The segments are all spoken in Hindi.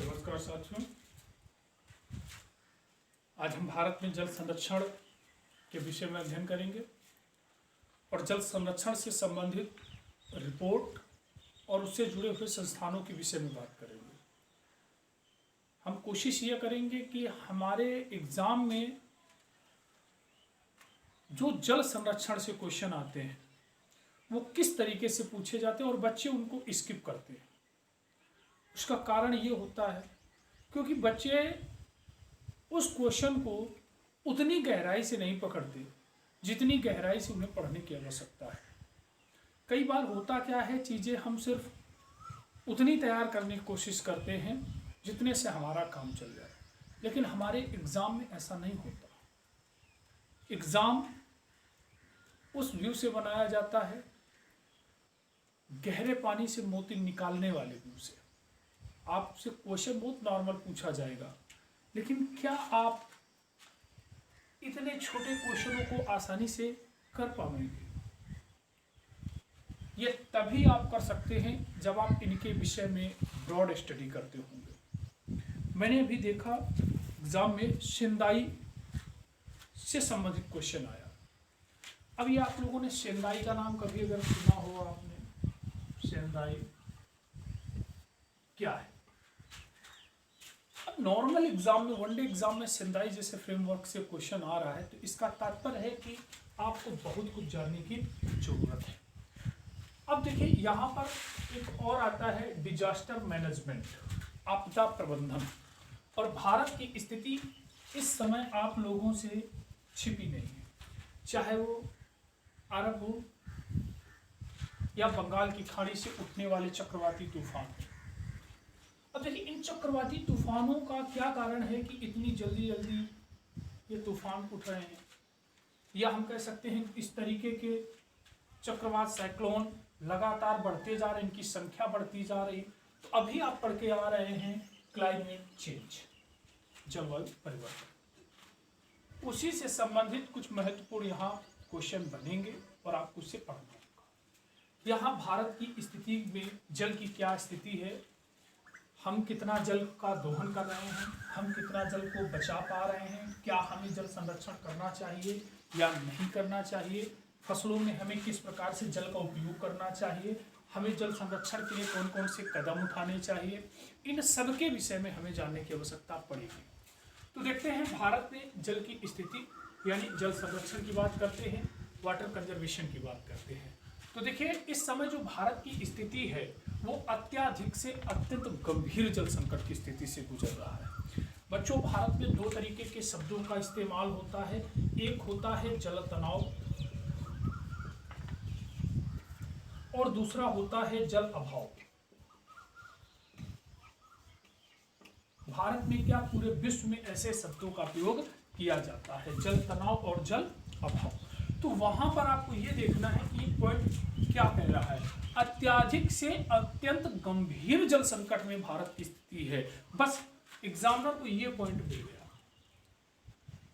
नमस्कार साथियों। आज हम भारत में जल संरक्षण के विषय में अध्ययन करेंगे और जल संरक्षण से संबंधित रिपोर्ट और उससे जुड़े हुए संस्थानों के विषय में बात करेंगे। हम कोशिश ये करेंगे कि हमारे एग्जाम में जो जल संरक्षण से क्वेश्चन आते हैं वो किस तरीके से पूछे जाते हैं और बच्चे उनको स्किप करते हैं। उसका कारण ये होता है क्योंकि बच्चे उस क्वेश्चन को उतनी गहराई से नहीं पकड़ते जितनी गहराई से उन्हें पढ़ने की आवश्यकता है। कई बार होता क्या है, चीज़ें हम सिर्फ उतनी तैयार करने की कोशिश करते हैं जितने से हमारा काम चल जाए, लेकिन हमारे एग्ज़ाम में ऐसा नहीं होता। एग्ज़ाम उस व्यू से बनाया जाता है, गहरे पानी से मोती निकालने वाले व्यू से। आपसे क्वेश्चन बहुत नॉर्मल पूछा जाएगा, लेकिन क्या आप इतने छोटे क्वेश्चनों को आसानी से कर पाएंगे? ये तभी आप कर सकते हैं जब आप इनके विषय में ब्रॉड स्टडी करते होंगे। मैंने अभी देखा एग्जाम में सेंदाई से संबंधित क्वेश्चन आया। अभी आप लोगों ने सेंदाई का नाम कभी अगर सुना हो आपने, सेंदाई क्या है? अब नॉर्मल एग्जाम में, वनडे एग्जाम में सेंदाई जैसे फ्रेमवर्क से क्वेश्चन आ रहा है तो इसका तात्पर्य है कि आपको बहुत कुछ जानने की जरूरत है। अब देखिए यहाँ पर एक और आता है डिजास्टर मैनेजमेंट, आपदा प्रबंधन। और भारत की स्थिति इस समय आप लोगों से छिपी नहीं है, चाहे वो अरब हो या बंगाल की खाड़ी से उठने वाले चक्रवाती तूफान। अब देखिए इन चक्रवाती तूफानों का क्या कारण है कि इतनी जल्दी जल्दी ये तूफान उठ रहे हैं, या हम कह सकते हैं इस तरीके के चक्रवात साइक्लोन लगातार बढ़ते जा रहे हैं, इनकी संख्या बढ़ती जा रही। तो अभी आप पढ़ के आ रहे हैं क्लाइमेट चेंज, जलवायु परिवर्तन, उसी से संबंधित कुछ महत्वपूर्ण यहाँ क्वेश्चन बनेंगे और आपको उससे पढ़ना होगा। यहाँ भारत की स्थिति में जल की क्या स्थिति है, हम कितना जल का दोहन कर रहे हैं, हम कितना जल को बचा पा रहे हैं, क्या हमें जल संरक्षण करना चाहिए या नहीं करना चाहिए, फसलों में हमें किस प्रकार से जल का उपयोग करना चाहिए, हमें जल संरक्षण के लिए कौन कौन से कदम उठाने चाहिए, इन सब के विषय में हमें जानने की आवश्यकता पड़ेगी। तो देखते हैं भारत में जल की स्थिति, यानी जल संरक्षण की बात करते हैं, वाटर कंजर्वेशन की बात करते हैं। तो देखिए इस समय जो भारत की स्थिति है वो अत्याधिक से अत्यंत गंभीर जल संकट की स्थिति से गुजर रहा है। बच्चों, भारत में दो तरीके के शब्दों का इस्तेमाल होता है, एक होता है जल तनाव और दूसरा होता है जल अभाव। भारत में क्या पूरे विश्व में ऐसे शब्दों का प्रयोग किया जाता है, जल तनाव और जल अभाव। तो वहां पर आपको यह देखना है कि पॉइंट क्या कह रहा है, अत्याधिक से अत्यंत गंभीर जल संकट में भारत की स्थिति है। बस एग्जामिनर को यह पॉइंट मिल गया।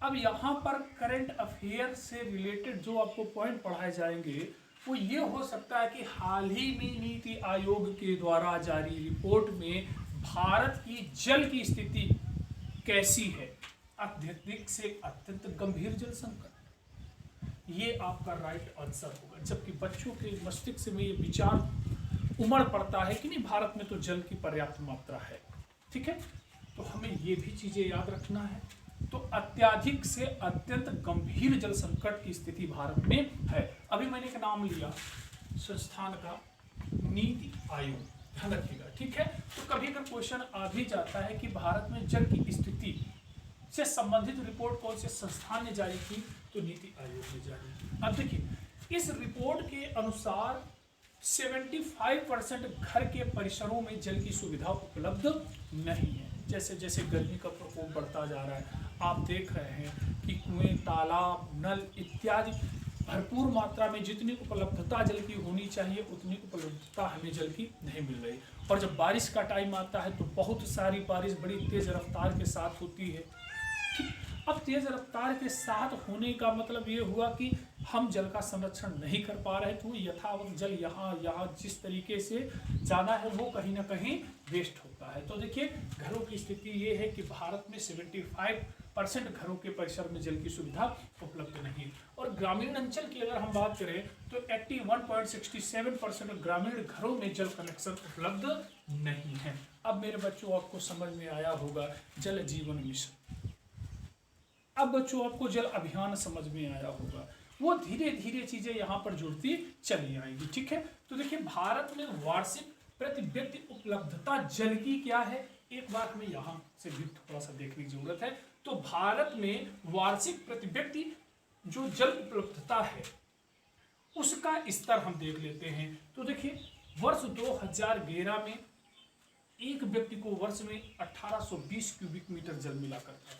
अब यहां पर करंट अफेयर से रिलेटेड जो आपको पॉइंट पढ़ाए जाएंगे वो ये हो सकता है कि हाल ही में नीति आयोग के द्वारा जारी रिपोर्ट में भारत की जल की स्थिति कैसी है, अत्यधिक से अत्यंत गंभीर जल संकट, ये आपका राइट आंसर होगा। जबकि बच्चों के मस्तिष्क में ये विचार उमड़ पड़ता है कि नहीं, भारत में तो जल की पर्याप्त मात्रा है। ठीक है, तो हमें ये भी चीजें याद रखना है। तो अत्याधिक से अत्यंत गंभीर जल संकट की स्थिति भारत में है। अभी मैंने एक नाम लिया संस्थान का, नीति आयोग, ध्यान रखिएगा। ठीक है, तो कभी अगर क्वेश्चन आ भी जाता है कि भारत में जल की स्थिति से संबंधित रिपोर्ट कौन से संस्थान ने जारी की, तो नीति आयोग ने जारी की। अब देखिए इस रिपोर्ट के अनुसार 75% घर के परिसरों में जल की सुविधा उपलब्ध नहीं है। जैसे जैसे गर्मी का प्रकोप बढ़ता जा रहा है, आप देख रहे हैं कि कुएं, तालाब, नल इत्यादि भरपूर मात्रा में जितनी उपलब्धता जल की होनी चाहिए उतनी उपलब्धता हमें जल की नहीं मिल रही। और जब बारिश का टाइम आता है तो बहुत सारी बारिश बड़ी तेज रफ्तार के साथ होती है। अब तेज रफ्तार के साथ होने का मतलब ये हुआ कि हम जल का संरक्षण नहीं कर पा रहे तो यथावत जल यहाँ जिस तरीके से जाना है वो कहीं ना कहीं वेस्ट होता है। तो देखिए घरों की स्थिति ये है कि भारत में 75% घरों के परिसर में जल की सुविधा उपलब्ध नहीं। और ग्रामीण अंचल की अगर हम बात करें तो 81.67% ग्रामीण घरों में जल कनेक्शन उपलब्ध नहीं है। अब मेरे बच्चों आपको समझ में आया होगा जल जीवन मिशन। अब बच्चों आपको जल अभियान समझ में आया होगा, वो धीरे धीरे चीजें यहाँ पर जुड़ती चली आएंगी। ठीक है, तो देखिए भारत में वार्षिक प्रति व्यक्ति उपलब्धता जल की क्या है, एक बार हमें यहाँ से भी थोड़ा सा देखने की जरूरत है। तो भारत में वार्षिक प्रति व्यक्ति जो जल उपलब्धता है उसका स्तर हम देख लेते हैं। तो देखिए वर्ष 2011 में एक व्यक्ति को वर्ष में 1820 क्यूबिक मीटर जल मिला करता था।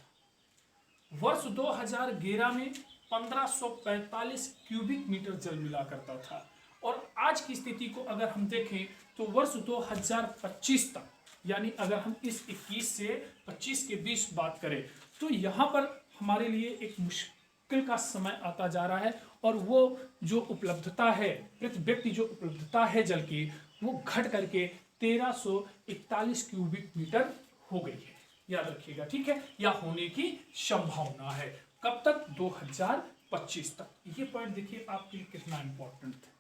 वर्ष 2011 में 1545 क्यूबिक मीटर जल मिला करता था। और आज की स्थिति को अगर हम देखें तो वर्ष 2025 तक, यानी अगर हम इस 21 से 25 के बीच बात करें तो यहाँ पर हमारे लिए एक मुश्किल का समय आता जा रहा है। और वो जो उपलब्धता है प्रति व्यक्ति, जो उपलब्धता है जल की, वो घट करके 1341 क्यूबिक मीटर हो गई है। याद रखिएगा, ठीक है, या होने की संभावना है। कब तक? 2025 तक। ये पॉइंट देखिए आपके लिए कितना इंपॉर्टेंट है।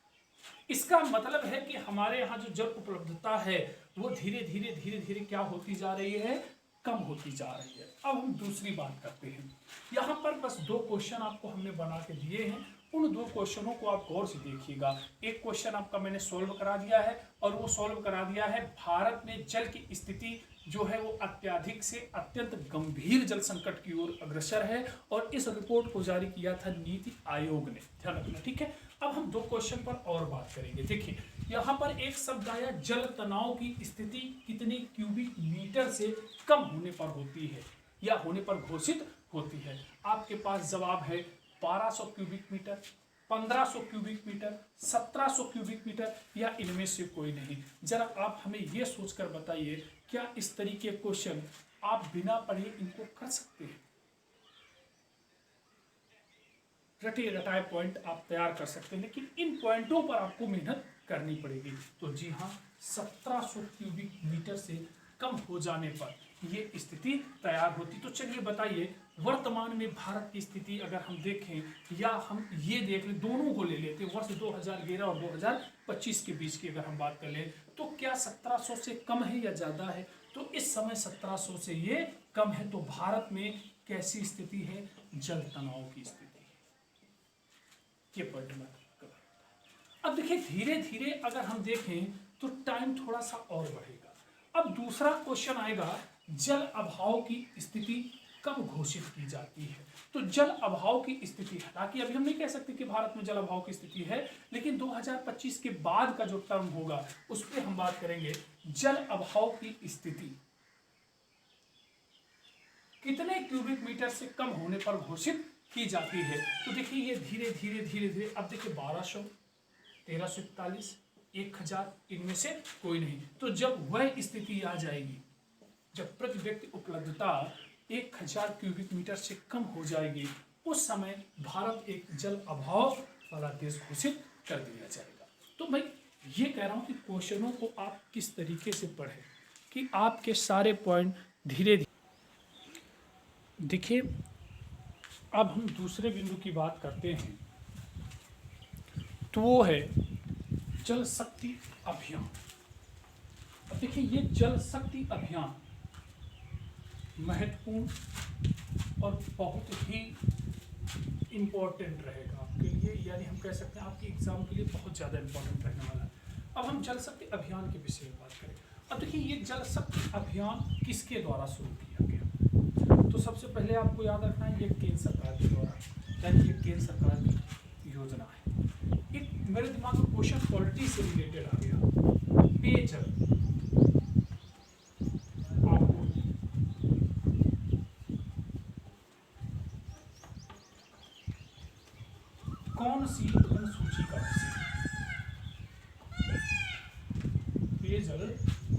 इसका मतलब है कि हमारे यहाँ जो जल उपलब्धता है वो धीरे धीरे क्या होती जा रही है, कम होती जा रही है। अब हम दूसरी बात करते हैं। यहाँ पर बस 2 क्वेश्चन आपको हमने बना के दिए हैं, उन 2 क्वेश्चनों को आप गौर से देखिएगा। एक क्वेश्चन आपका मैंने सॉल्व करा दिया है और वो सॉल्व करा दिया है भारत में जल की स्थिति जो है वो अत्यधिक से अत्यंत गंभीर जल संकट की ओर अग्रसर है। और इस रिपोर्ट को जारी किया था नीति आयोग ने, ध्यान रखना, ठीक है। अब हम 2 क्वेश्चन पर और बात करेंगे। देखिए यहाँ पर एक शब्द आया, जल तनाव की स्थिति कितने क्यूबिक मीटर से कम होने पर होती है या होने पर घोषित होती है। आपके पास जवाब है 1200 cubic metre, 1500 cubic metre, 1700 cubic metre, या इनमें से कोई नहीं। जरा आप हमें यह सोचकर बताइए, क्या इस तरीके क्वेश्चन आप बिना पढ़े इनको कर सकते हैं? रटे रटाए पॉइंट आप तैयार कर सकते हैं, लेकिन इन पॉइंटों पर आपको मेहनत करनी पड़ेगी। तो जी हाँ, 1700 क्यूबिक मीटर से कम हो जाने पर ये स्थिति तैयार होती। तो चलिए बताइए, वर्तमान में भारत की स्थिति अगर हम देखें, या हम ये देख लें, दोनों को ले लेते हैं, वर्ष 2011 और 2025 के बीच की अगर हम बात कर लें, तो क्या 1700 से कम है या ज़्यादा है? तो इस समय 1700 से ये कम है। तो भारत में कैसी स्थिति है? जल तनाव की स्थिति। ये पॉइंट में अब देखिए धीरे धीरे अगर हम देखें तो टाइम थोड़ा सा और बढ़ेगा। अब दूसरा क्वेश्चन आएगा, जल अभाव की स्थिति कब घोषित की जाती है? तो जल अभाव की स्थिति, हालांकि अभी हम नहीं कह सकते कि भारत में जल अभाव की स्थिति है, लेकिन 2025 के बाद का जो टर्म होगा उस पर हम बात करेंगे। जल अभाव की स्थिति कितने क्यूबिक मीटर से कम होने पर घोषित की जाती है? तो देखिए ये धीरे धीरे अब देखिए 1200, 1341, 1000, इनमें से कोई नहीं। तो जब वह स्थिति आ जाएगी, जब प्रति व्यक्ति उपलब्धता 1000 क्यूबिक मीटर से कम हो जाएगी, उस समय भारत एक जल अभाव वाला देश घोषित कर दिया जाएगा। तो मैं ये कह रहा हूँ कि क्वेश्चनों को आप किस तरीके से पढ़ें कि आपके सारे पॉइंट धीरे धीरे देखिए। अब हम दूसरे बिंदु की बात करते हैं, तो वो है जल शक्ति अभियान। अब देखिए ये जल शक्ति अभियान महत्वपूर्ण और बहुत ही इम्पोर्टेंट रहेगा आपके लिए, यानी हम कह सकते हैं आपके एग्जाम के लिए बहुत ज़्यादा इम्पोर्टेंट रहने वाला है। अब हम जल शक्ति अभियान के विषय में बात करें। अब देखिए ये जल शक्ति अभियान किसके द्वारा शुरू किया गया? तो सबसे पहले आपको याद रखना है, ये केंद्र सरकार के द्वारा, यानी ये केंद्र सरकार की योजना है। एक मेरे दिमाग में क्वेश्चन पॉलिटी से रिलेटेड आ गया, पेयजल आपूर्ति। कौन सी अनुसूची का विषय? पेयजल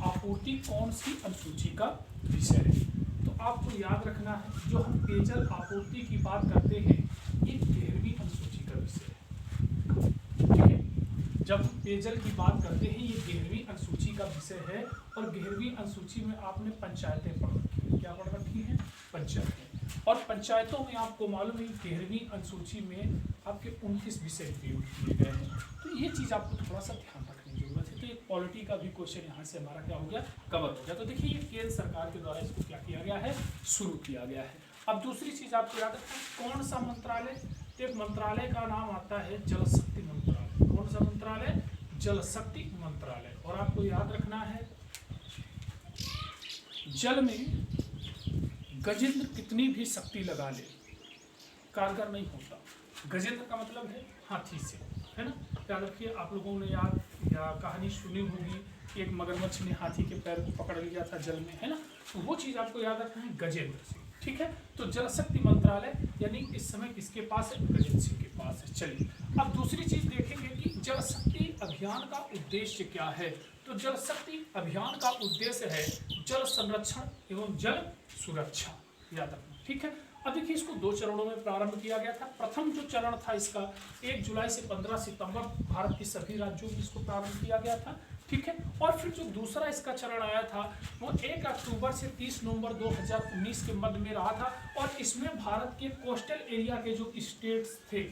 आपूर्ति कौन सी अनुसूची का विषय है? तो आपको याद रखना है, जो हम पेयजल आपूर्ति की बात करते हैं, ये 13वीं अनुसूची का विषय है। जब हम पेयजल की बात करते हैं, ये 11वीं अनुसूची का विषय है और 11वीं अनुसूची में आपने पंचायतें पढ़ रखी है। क्या पढ़ रखी है? पंचायतें। और पंचायतों में आपको मालूम है 11वीं अनुसूची में आपके 29 विषय प्रयोग किए गए हैं। तो ये चीज़ आपको थोड़ा सा ध्यान रखने की जरूरत है। तो एक पॉलिटी का भी क्वेश्चन यहाँ से हमारा क्या हो गया? कवर हो गया। तो देखिए ये केंद्र सरकार के द्वारा इसको क्या किया गया है? शुरू किया गया है। अब दूसरी चीज़ आपको याद रखना, कौन सा मंत्रालय? एक मंत्रालय का नाम आता है जल शक्ति मंत्रालय। कौन सा मंत्रालय? जल शक्ति मंत्रालय। और आपको याद रखना है जल में गजेंद्र कितनी भी शक्ति लगा ले कारगर नहीं होता। गजेंद्र का मतलब है हाथी से, है ना? याद रखिए, आप लोगों ने याद या कहानी सुनी होगी, एक मगरमच्छ ने हाथी के पैर को पकड़ लिया था जल में, है ना? तो वो चीज़ आपको याद रखना है गजेंद्र सिंह। ठीक है, तो जल शक्ति मंत्रालय यानी इस समय किसके पास है? गजेंद्र सिंह के पास है। चलिए अब दूसरी चीज देखेंगे कि जल शक्ति अभियान का उद्देश्य क्या है। तो जल शक्ति अभियान का उद्देश्य है जल संरक्षण एवं जल सुरक्षा। याद रखना, ठीक है। अब देखिए इसको 2 चरणों में प्रारंभ किया गया था। प्रथम जो चरण था इसका 1 जुलाई से 15 सितंबर भारत के सभी राज्यों में इसको प्रारंभ किया गया था, ठीक है। और फिर जो दूसरा इसका चरण आया था वो 1 अक्टूबर से 30 नवंबर 2019 के मध्य में रहा था और इसमें भारत के कोस्टल एरिया के जो स्टेट्स थे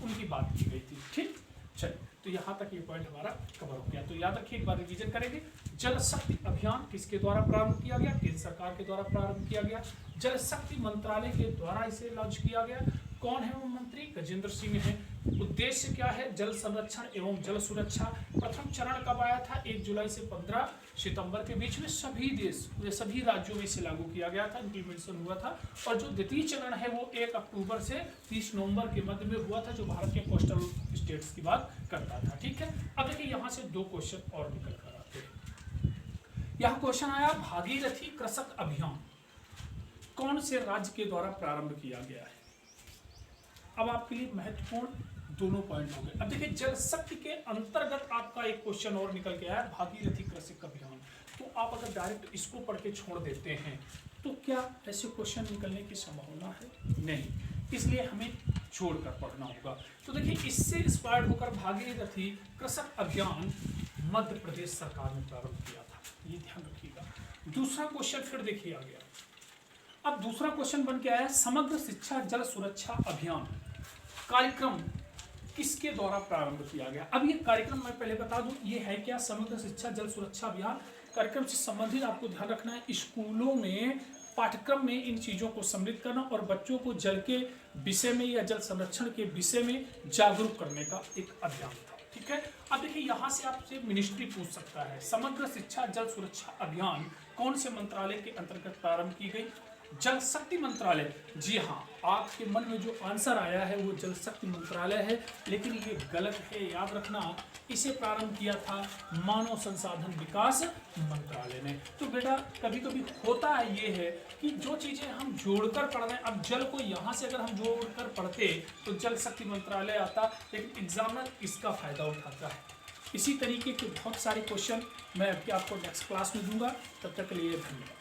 उनकी बात की गई थी, ठीक। चलिए तो यहाँ तक ये पॉइंट हमारा कवर हो गया। तो याद रखिए, एक बार रिवीजन करेंगे। जल शक्ति अभियान किसके द्वारा प्रारंभ किया गया? केंद्र सरकार के द्वारा प्रारंभ किया गया। जल शक्ति मंत्रालय के द्वारा इसे लॉन्च किया गया। कौन है वो मंत्री? गजेंद्र सिंह है। उद्देश्य क्या है? जल संरक्षण एवं जल सुरक्षा। प्रथम चरण कब आया था? 1 जुलाई से 15 सितंबर के बीच में सभी राज्यों में इसे लागू किया गया था, इम्प्लीमेंटेशन हुआ था। और जो द्वितीय चरण है वो 1 अक्टूबर से 30 नवंबर के मध्य में हुआ था, जो भारत के कोस्टल स्टेट्स की बात करता था, ठीक है। अब देखिए यहाँ से 2 क्वेश्चन और निकल कर आते हैं। यहाँ क्वेश्चन आया भागीरथी कृषक अभियान कौन से राज्य के द्वारा प्रारंभ किया गया है? अब आपके लिए महत्वपूर्ण दोनों पॉइंट हो गए। अब देखिए जल शक्ति के अंतर्गत आपका एक क्वेश्चन और निकल के आया, भागीरथी कृषक अभियान। तो आप अगर डायरेक्ट इसको पढ़ के छोड़ देते हैं तो क्या ऐसे क्वेश्चन निकलने की संभावना है? नहीं, इसलिए हमें छोड़कर पढ़ना होगा। तो देखिए इससे इंस्पायर्ड होकर भागीरथी कृषक अभियान मध्य प्रदेश सरकार ने प्रारंभ किया था, ये ध्यान रखिएगा। दूसरा क्वेश्चन फिर देखिए आ गया। अब दूसरा क्वेश्चन बन के आया, समग्र शिक्षा जल सुरक्षा अभियान कार्यक्रम किसके द्वारा प्रारंभ किया गया? अब ये कार्यक्रम मैं पहले बता दूं, ये है क्या? समग्र शिक्षा जल सुरक्षा अभियान कार्यक्रम से संबंधित आपको ध्यान रखना है, स्कूलों में पाठ्यक्रम में इन चीज़ों को सम्मिलित करना और बच्चों को जल के विषय में या जल संरक्षण के विषय में जागरूक करने का एक अभियान था, ठीक है। अब देखिए यहाँ से आपसे मिनिस्ट्री पूछ सकता है, समग्र शिक्षा जल सुरक्षा अभियान कौन से मंत्रालय के अंतर्गत प्रारंभ की गई? जल शक्ति मंत्रालय। जी हाँ, आपके मन में जो आंसर आया है वो जल शक्ति मंत्रालय है, लेकिन ये गलत है, याद रखना। इसे प्रारंभ किया था मानव संसाधन विकास मंत्रालय ने। तो बेटा कभी कभी होता है ये है कि जो चीजें हम जोड़कर पढ़ रहे हैं, अब जल को यहाँ से अगर हम जोड़कर पढ़ते तो जल शक्ति मंत्रालय आता, लेकिन एग्जामिनर इसका फायदा उठाता है। इसी तरीके के बहुत सारे क्वेश्चन मैं आपको नेक्स्ट क्लास में दूंगा। तब तक के लिए धन्यवाद।